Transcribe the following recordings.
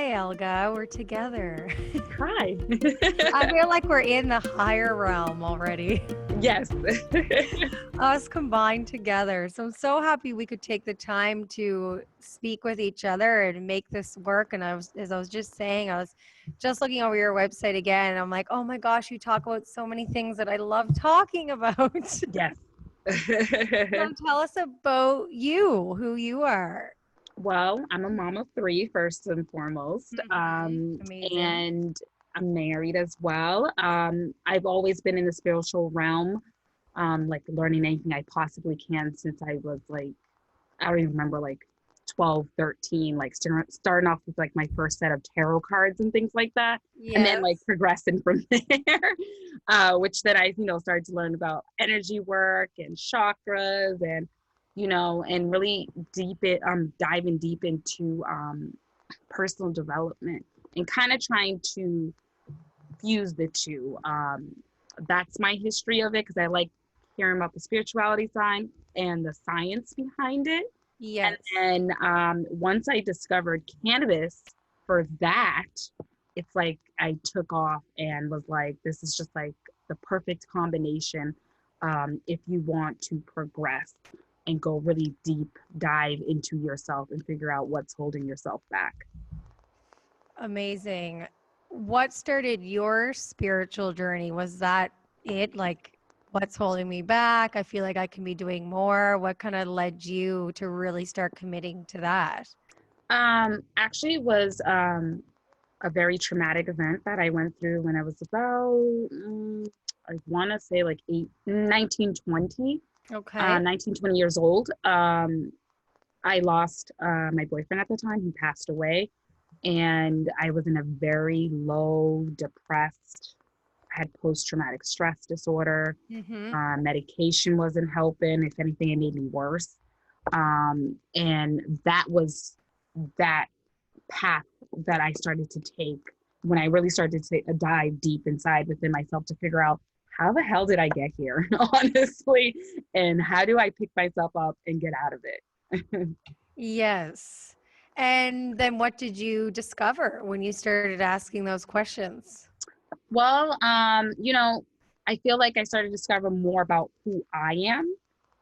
Hi, Elga. We're together. Hi. I feel like we're in the higher realm already. Yes. Us combined together. So I'm so happy we could take the time to speak with each other and make this work. And as I was just saying, I was just looking over your website again. And I'm like, oh my gosh, you talk about so many things that I love talking about. Yes. So tell us about you, who you are. Well, I'm a mom of three, first and foremost. Amazing. And I'm married as well. I've always been in the spiritual realm, like learning anything I possibly can since I was like, I don't even remember, like 12, 13, like starting off with like my first set of tarot cards and things like that. And then like Yes. progressing from there, which then I, started to learn about energy work and chakras and, and really diving deep into personal development and kind of trying to fuse the two. That's my history of it because I like hearing about the spirituality side and the science behind it. And Yes. then once I discovered cannabis for that, it's like I took off and was like, this is just like the perfect combination if you want to progress and go really deep dive into yourself and figure out what's holding yourself back. Amazing. What started your spiritual journey? Was that it? Like, what's holding me back? I feel like I can be doing more. What kind of led you to really start committing to that? Actually, it was a very traumatic event that I went through when I was about, I want to say like 1920, Okay. 19, 20 years old. I lost my boyfriend at the time. He passed away. And I was in a very low, depressed, I had post-traumatic stress disorder. Mm-hmm. Medication wasn't helping. If anything, it made me worse. And that was that path that I started to take when I really started to dive deep inside within myself to figure out how the hell did I get here, honestly, and how do I pick myself up and get out of it? Yes. And then what did you discover when you started asking those questions? Well, I feel like I started to discover more about who I am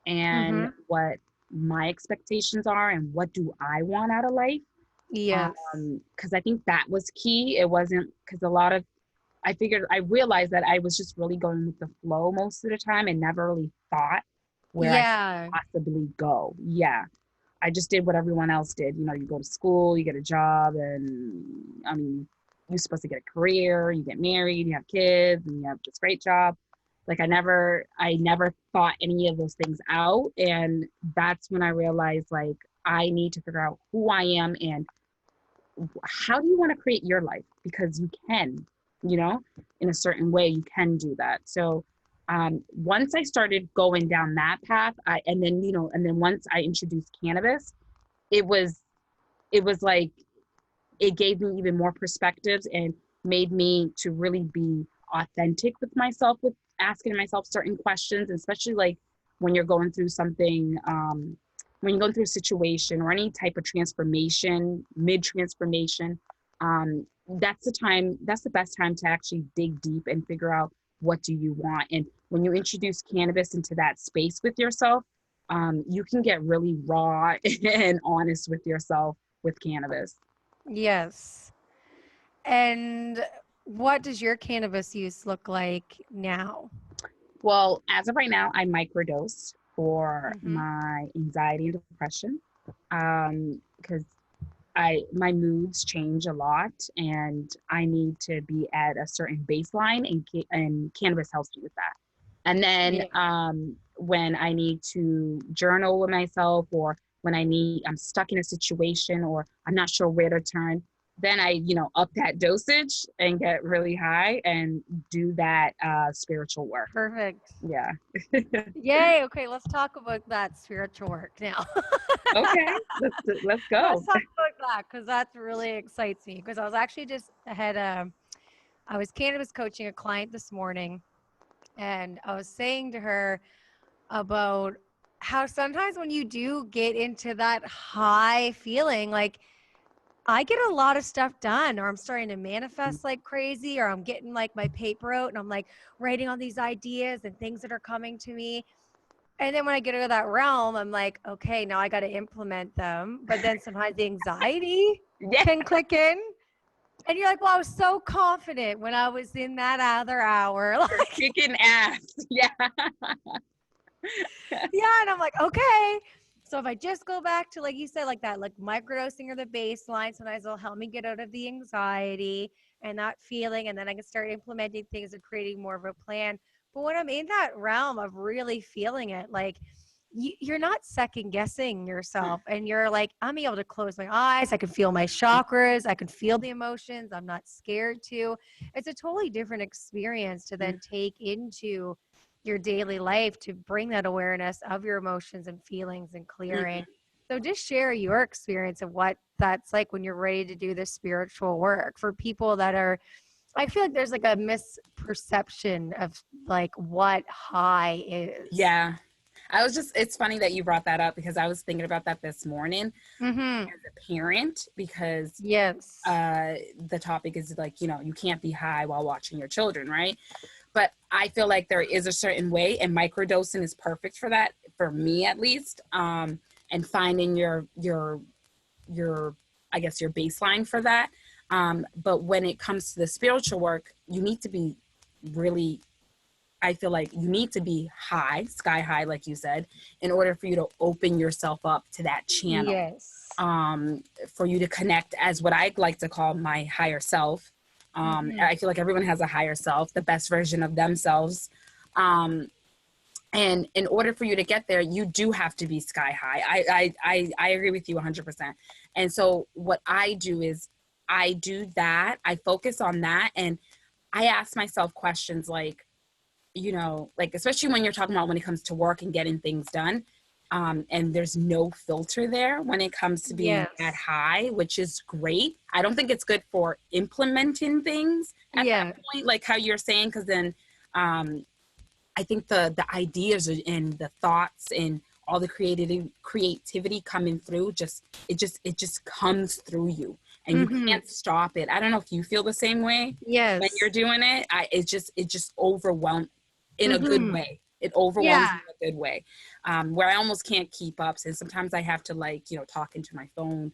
and Mm-hmm. what my expectations are and what do I want out of life. Yes. Because I think that was key. It wasn't because I realized that I was just really going with the flow most of the time and never really thought where I could Yeah. possibly go. Yeah. I just did what everyone else did. You go to school, you get a job, and I mean, you're supposed to get a career, you get married, you have kids, and you have this great job. Like I never thought any of those things out. And that's when I realized like I need to figure out who I am and how do you want to create your life? Because you can, you know, in a certain way, you can do that. So once I started going down that path, and then once I introduced cannabis, it was it was like it gave me even more perspectives and made me to really be authentic with myself with asking myself certain questions, especially like when you're going through something, when you're going through a situation or any type of transformation, mid transformation. That's the best time to actually dig deep and figure out what do you want. And when you introduce cannabis into that space with yourself, you can get really raw and honest with yourself with cannabis. Yes. And what does your cannabis use look like now? Well, as of right now, I microdose for Mm-hmm. my anxiety and depression because my moods change a lot, and I need to be at a certain baseline, and cannabis helps me with that. And then Yeah. when I need to journal with myself, or when I'm stuck in a situation, or I'm not sure where to turn, then I, up that dosage and get really high and do that spiritual work. Perfect. Yeah. Yay. Okay, let's talk about that spiritual work now. Okay. Let's Let's go. talk about that because that really excites me. Because I was actually I was cannabis coaching a client this morning, and I was saying to her about how sometimes when you do get into that high feeling, like I get a lot of stuff done, or I'm starting to manifest like crazy, or I'm getting like my paper out and I'm like writing on these ideas and things that are coming to me. And then when I get into that realm, I'm like, okay, now I got to implement them. But then sometimes the anxiety Yeah. can click in. And you're like, well, I was so confident when I was in that other hour. You're kicking ass. Yeah. Yeah. And I'm like, okay. So if I just go back to, like you said, like that, like microdosing or the baseline, sometimes it'll help me get out of the anxiety and that feeling. And then I can start implementing things and creating more of a plan. But when I'm in that realm of really feeling it, like you're not second guessing yourself, and you're like, I'm able to close my eyes. I can feel my chakras. I can feel the emotions. I'm not scared to. It's a totally different experience to then take into your daily life to bring that awareness of your emotions and feelings and clearing. So just share your experience of what that's like when you're ready to do this spiritual work for people that are, I feel like there's like a misperception of like what high is. Yeah. It's funny that you brought that up because I was thinking about that this morning as a parent, because Yes. the topic is like, you can't be high while watching your children, right? But I feel like there is a certain way, and microdosing is perfect for that, for me at least. And finding your I guess your baseline for that. But when it comes to the spiritual work, you need to be really, I feel like you need to be high, sky high, like you said, in order for you to open yourself up to that channel. Yes. For you to connect as what I like to call my higher self. I feel like everyone has a higher self, the best version of themselves. And in order for you to get there, you do have to be sky high. I agree with you 100%. And so what I do is I do that. I focus on that. And I ask myself questions like, like, especially when you're talking about when it comes to work and getting things done. And there's no filter there when it comes to being that high, which is great. I don't think it's good for implementing things at that point, like how you're saying, because then I think the ideas and the thoughts and all the creativity coming through, it just comes through you, and you can't stop it. I don't know if you feel the same way. Yes. When you're doing it, it just overwhelms in a good way. It overwhelms in a good way, where I almost can't keep up. And sometimes I have to talk into my phone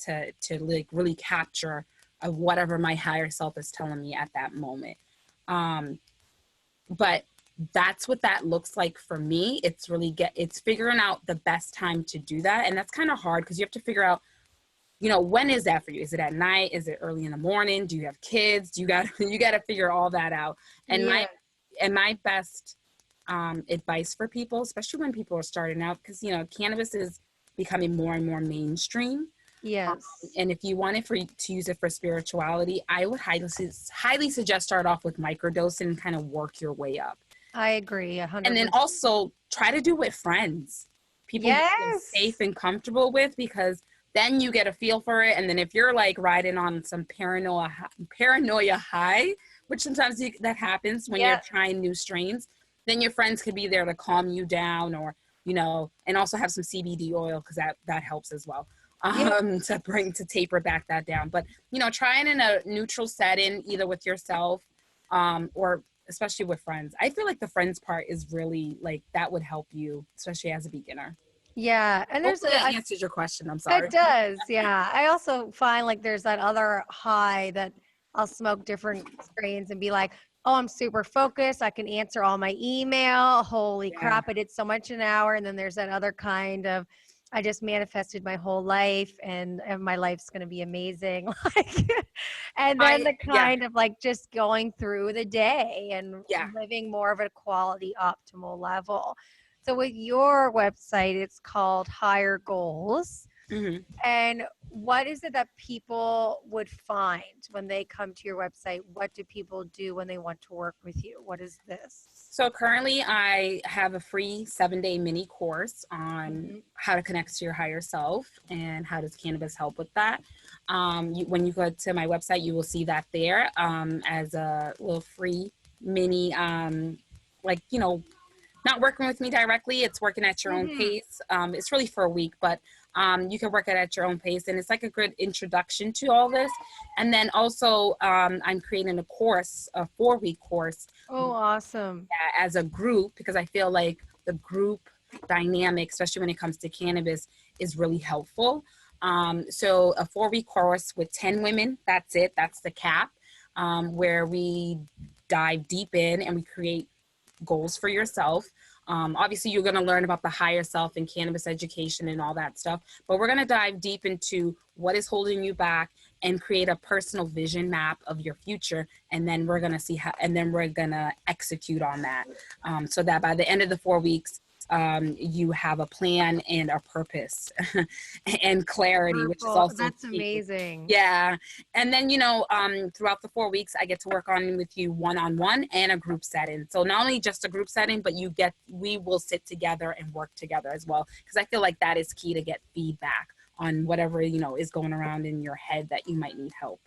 to like really capture whatever my higher self is telling me at that moment. But that's what that looks like for me. It's figuring out the best time to do that. And that's kind of hard because you have to figure out, when is that for you? Is it at night? Is it early in the morning? Do you have kids? You got to figure all that out. And my best advice for people, especially when people are starting out, because, cannabis is becoming more and more mainstream. Yes. And if you wanted to use it for spirituality, I would highly suggest start off with microdosing and kind of work your way up. I agree 100%. And then also try to do it with friends, people you feel safe and comfortable with, because then you get a feel for it. And then if you're like riding on some paranoia high, which sometimes that happens when you're trying new strains, then your friends could be there to calm you down, or, and also have some CBD oil, because that helps as well. To taper back that down. But, try it in a neutral setting, either with yourself, or especially with friends. I feel like the friends part is really like, that would help you, especially as a beginner. Yeah. And that answers your question. I'm sorry. It does. Yeah. I also find like there's that other high that I'll smoke different strains and be like, oh, I'm super focused. I can answer all my email. Holy crap. I did so much an hour. And then there's that other kind of, I just manifested my whole life and my life's going to be amazing. And then the kind of like just going through the day and living more of a quality optimal level. So with your website, it's called Higher Goals. And what is it that people would find when they come to your website? What do people do when they want to work with you? What is this? So currently I have a free 7-day mini course on how to connect to your higher self and how does cannabis help with that. When you go to my website, you will see that there as a little free mini, not working with me directly. It's working at your own pace. It's really for a week, but You can work it at your own pace, and it's like a good introduction to all this. And then also, I'm creating a course, a 4-week course. Oh, awesome. As a group, because I feel like the group dynamic, especially when it comes to cannabis, is really helpful. So a 4-week course with 10 women, that's it, that's the cap, where we dive deep in and we create goals for yourself. Obviously, you're going to learn about the higher self and cannabis education and all that stuff, but we're going to dive deep into what is holding you back and create a personal vision map of your future. And then we're going to see how, and then we're going to execute on that, so that by the end of the 4 weeks, you have a plan and a purpose and clarity, which is also That's key. amazing. Yeah. And then, you know, throughout the 4 weeks, I get to work on with you one-on-one and a group setting. So not only just a group setting, but we will sit together and work together as well. Because I feel like that is key to get feedback on whatever, you know, is going around in your head that you might need help.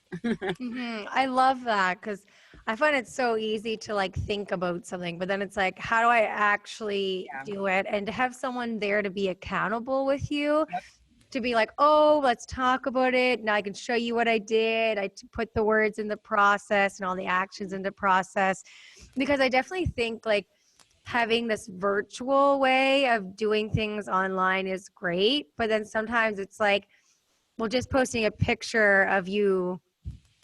I love that, because I find it so easy to like think about something, but then it's like, how do I actually do it? And to have someone there to be accountable with you, Yep. to be like, oh, let's talk about it. Now I can show you what I did. Put the words in the process and all the actions in the process, because I definitely think like having this virtual way of doing things online is great. But then sometimes it's like, well, just posting a picture of you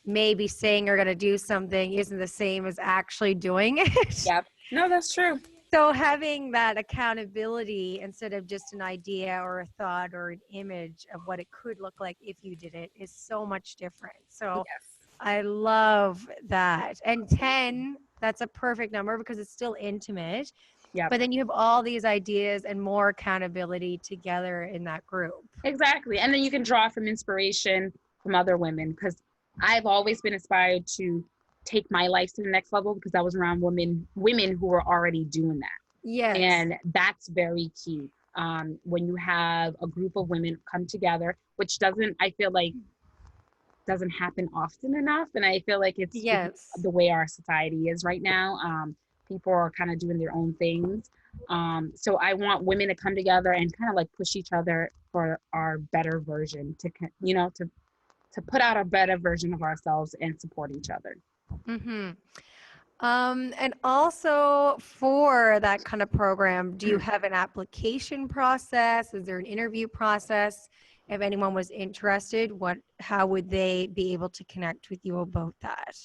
maybe saying you're going to do something isn't the same as actually doing it. Yep. No, that's true. So having that accountability instead of just an idea or a thought or an image of what it could look like if you did it is so much different. So Yes. I love that. And 10, that's a perfect number because it's still intimate. Yep. But then you have all these ideas and more accountability together in that group. Exactly. And then you can draw from inspiration from other women, because I've always been inspired to take my life to the next level because I was around women who were already doing that. Yes. And that's very key. When you have a group of women come together, which I feel like doesn't happen often enough. And I feel like it's the way our society is right now. People are kind of doing their own things. So I want women to come together and kind of like push each other for our better version, to put out a better version of ourselves and support each other. Mm-hmm. And also for that kind of program, do you have an application process? Is there an interview process? If anyone was interested, how would they be able to connect with you about that?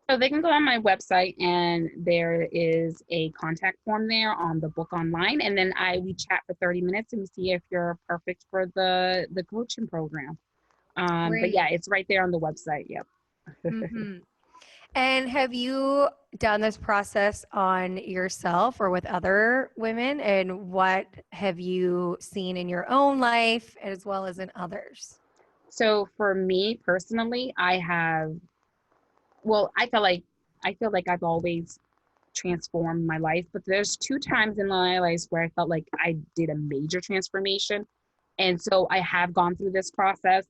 So they can go on my website, and there is a contact form there on the book online. And then we chat for 30 minutes and we see if you're perfect for the coaching program. But yeah, it's right there on the website. Yep. Mm-hmm. And have you done this process on yourself or with other women? And what have you seen in your own life as well as in others? So for me personally, I feel like I've always transformed my life, but there's 2 times in my life where I felt like I did a major transformation. And so I have gone through this process,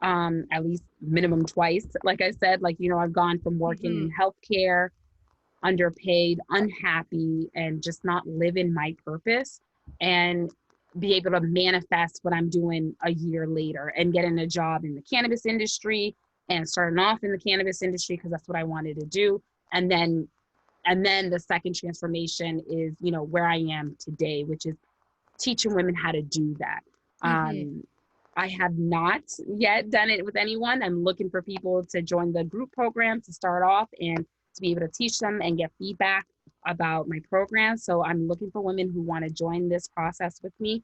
at least minimum twice. Like I said, like, you know, I've gone from working in healthcare, underpaid, unhappy, and just not living my purpose, and be able to manifest what I'm doing a year later and getting a job in the cannabis industry and starting off in the cannabis industry because that's what I wanted to do. And then the second transformation is, you know, where I am today, which is teaching women how to do that. I have not yet done it with anyone. I'm looking for people to join the group program to start off and to be able to teach them and get feedback about my program. So I'm looking for women who want to join this process with me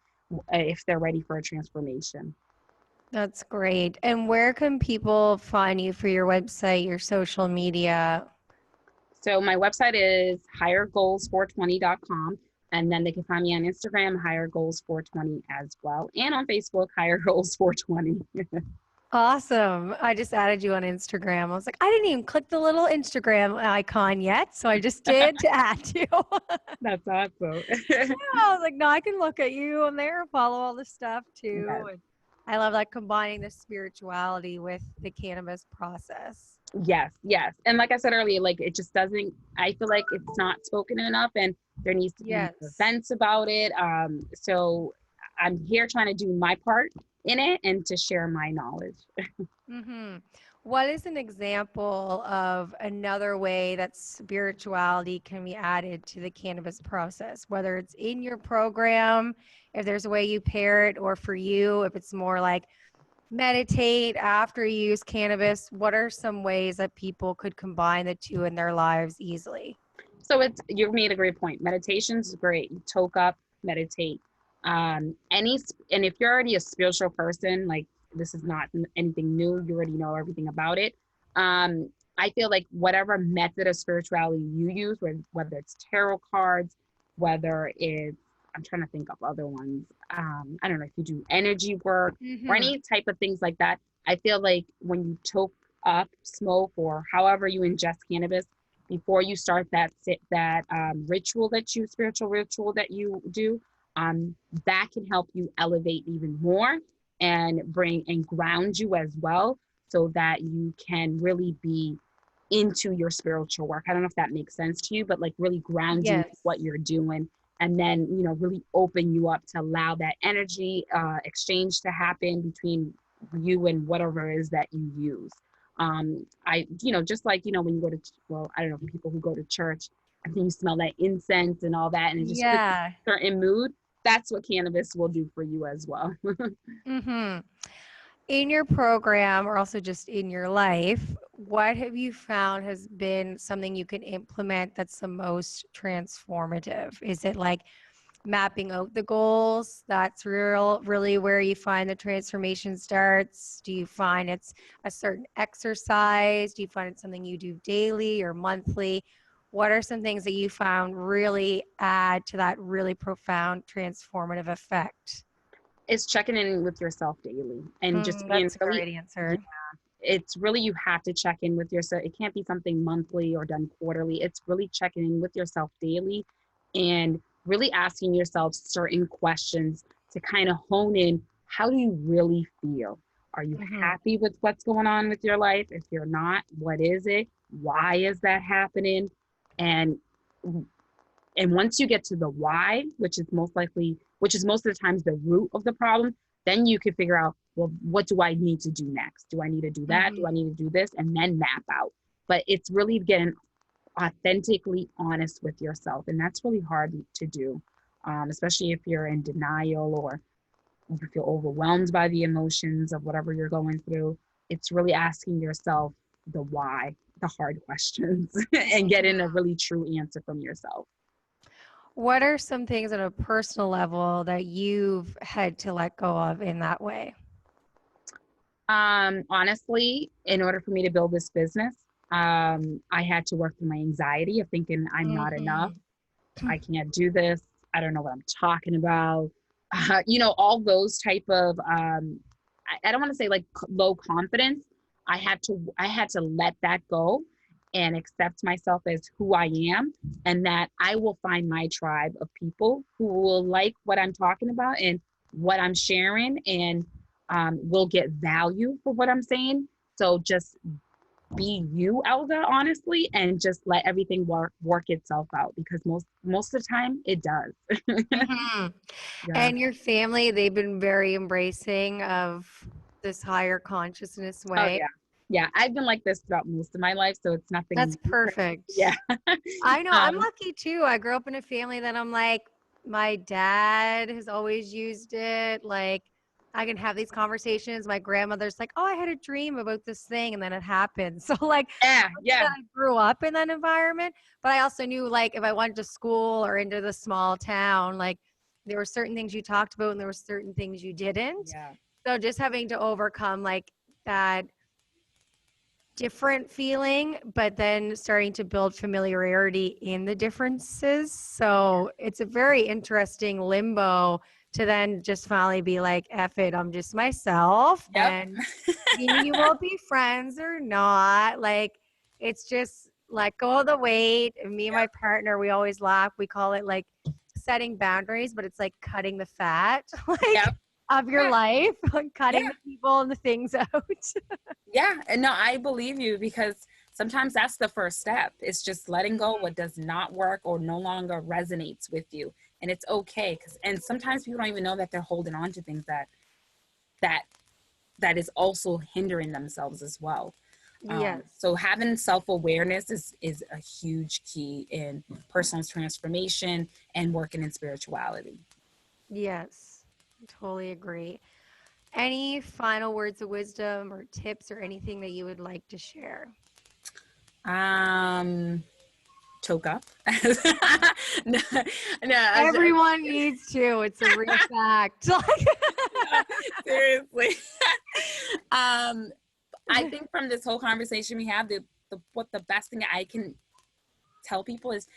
if they're ready for a transformation. That's great. And where can people find you for your website, your social media? So my website is highergoals420.com. And then they can find me on Instagram, highergoals420 as well. And on Facebook, highergoals420. Awesome. I just added you on Instagram. I was like, I didn't even click the little Instagram icon yet. So I just did to add you. That's awesome. Yeah, I was like, no, I can look at you on there, follow all the stuff too. Yes. And I love that, combining the spirituality with the cannabis process. Yes. And like I said earlier, like it just doesn't, I feel like it's not spoken enough, and there needs to be events about it. So I'm here trying to do my part in it and to share my knowledge. Mm-hmm. What is an example of another way that spirituality can be added to the cannabis process, whether it's in your program, if there's a way you pair it, or for you, if it's more like meditate after you use cannabis? What are some ways that people could combine the two in their lives easily? So you made a great point. Meditation's great. You toke up, meditate. And if you're already a spiritual person, like this is not anything new, you already know everything about it. I feel like whatever method of spirituality you use, whether it's tarot cards, whether it's, I'm trying to think of other ones. I don't know if you do energy work or Mm-hmm. any type of things like that. I feel like when you toke up, smoke, or however you ingest cannabis, before you start that spiritual ritual that you do, that can help you elevate even more and bring and ground you as well, so that you can really be into your spiritual work. I don't know if that makes sense to you, but like really ground you in Yes. what you're doing, and then really open you up to allow that energy exchange to happen between you and whatever it is that you use. I just like when you go to, well, I don't know, people who go to church, I think you smell that incense and all that, and it just puts you Yeah. in a certain mood. That's what cannabis will do for you as well. Mm-hmm. In your program, or also just in your life, what have you found has been something you can implement that's the most transformative? Is it like mapping out the goals? That's really where you find the transformation starts? Do you find it's a certain exercise? Do you find it's something you do daily or monthly? What are some things that you found really add to that really profound transformative effect? It's checking in with yourself daily and just being That's a really, great yeah, answer. it's really, you have to check in with yourself. It can't be something monthly or done quarterly. It's really checking in with yourself daily and really asking yourself certain questions to kind of hone in, how do you really feel? Are you Hmm. happy with what's going on with your life? If you're not, what is it? Why is that happening? And and once you get to the why, which is most of the times the root of the problem, then you can figure out, well, what do I need to do next? Do I need to do that? Do I Hmm. need to do this? And then map out. But it's really getting authentically honest with yourself. And that's really hard to do, especially if you're in denial or you feel overwhelmed by the emotions of whatever you're going through. It's really asking yourself the why, the hard questions, and getting a really true answer from yourself. What are some things on a personal level that you've had to let go of in that way? Honestly, in order for me to build this business, I had to work through my anxiety of thinking I'm not enough. Hmm. I can't do this. I don't know what I'm talking about. All those type of, I don't want to say like low confidence. I had to let that go and accept myself as who I am, and that I will find my tribe of people who will like what I'm talking about and what I'm sharing, and will get value for what I'm saying. So just be you, Elga, honestly, and just let everything work itself out, because most of the time it does. Hmm. Yeah. And your family, they've been very embracing of this higher consciousness Oh way. yeah. Yeah. I've been like this throughout most of my life, so it's That's nothing new for me. perfect. Yeah. I know. I'm um, lucky too. I grew up in a family that I'm like, my dad has always used it. Like, I can have these conversations. My grandmother's like, oh, I had a dream about this thing, and then it happened. So, like, yeah, yeah, that I grew up in that environment, but I also knew like if I went to school or into the small town, like there were certain things you talked about and there were certain things you didn't. yeah, So just having to overcome like that different feeling, but then starting to build familiarity in the differences. So it's a very interesting limbo to then just finally be like, F it, I'm just myself. yep, And you will be friends or not. Like, it's just let go of the weight. And me and my yep, partner, we always laugh. We call it like setting boundaries, but it's like cutting the fat, like yep, of your yeah, life, yeah, cutting the people and the things out. yeah. And no, I believe you, because sometimes that's the first step. It's just letting go what does not work or no longer resonates with you, and it's okay. And sometimes people don't even know that they're holding on to things that that is also hindering themselves as well. Yes. So having self-awareness is a huge key in personal transformation and working in spirituality. Yes. Totally agree. Any final words of wisdom or tips or anything that you would like to share? Choke up. no, no, Everyone needs to. It's a real fact. seriously. I think from this whole conversation we have, the best thing I can tell people is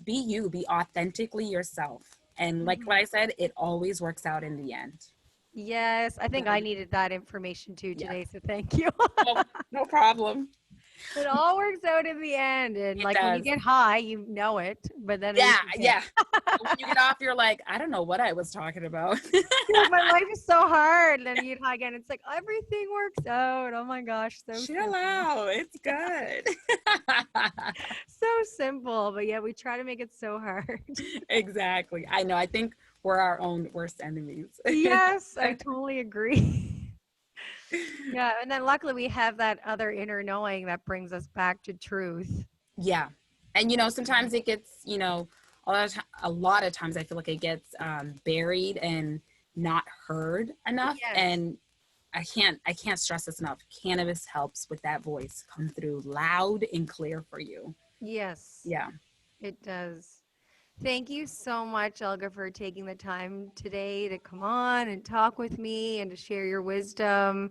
be you, be authentically yourself. And like what I said, it always works out in the end. Yes, I think I needed that information too Yeah. today, so thank you. Oh, no problem. It all works out in the end, and It like when you does. get high, you know it, but then Yeah, it yeah. When you get off, you're like, I don't know what I was talking about. you're like, my life is so hard. And then you get high again, it's like everything works out. Oh my gosh, so Chill simple. out. It's good. So simple, but yeah, we try to make it so hard. Exactly. I know. I think we're our own worst enemies. Yes, I totally agree. Yeah, and then luckily we have that other inner knowing that brings us back to truth. Yeah. And, sometimes it gets, a lot of times I feel like it gets buried and not heard enough. Yes. And I can't stress this enough. Cannabis helps with that voice come through loud and clear for you. Yes. Yeah. It does. Thank you so much, Elga, for taking the time today to come on and talk with me and to share your wisdom.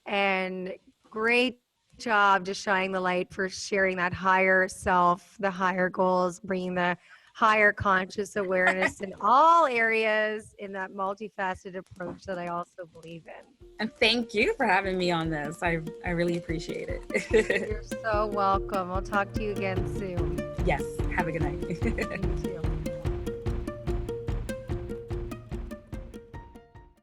And great job just shining the light for sharing that higher self, the higher goals, bringing the higher conscious awareness in all areas in that multifaceted approach that I also believe in. And thank you for having me on this. I really appreciate it. You're so welcome. I'll talk to you again soon. Yes. Have a good night. You too.